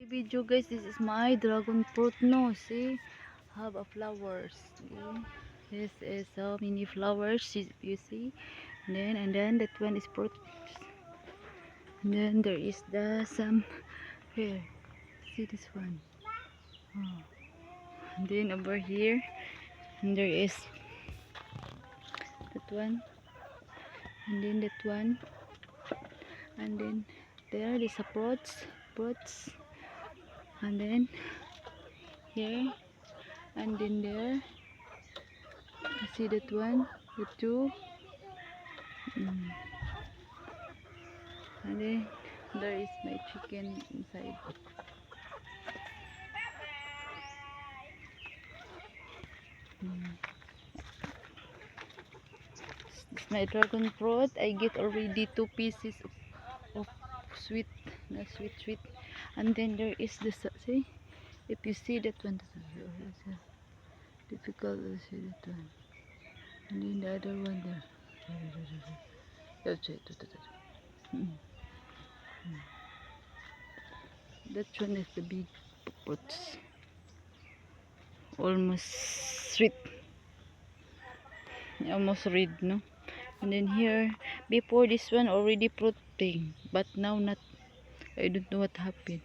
Video guys, this is my dragon fruit. No, see, have a flowers. See? This is so many flowers. You see, and then that one is fruit. And then there is the some here. See this one. Oh. And then over here, and there is that one, and then that one, and then there is a fruits, and then here, and then there. You see that one, the two, and then there is my chicken inside. This is my dragon fruit. I get already 2 pieces of sweet, sweet, and then there is this. See, if you see that one, it's difficult to see that one, and then the other one there. That's it. That one is the big fruits, almost sweet, almost red, no? And then here, before this one already fruiting, but now not. I don't know what happened.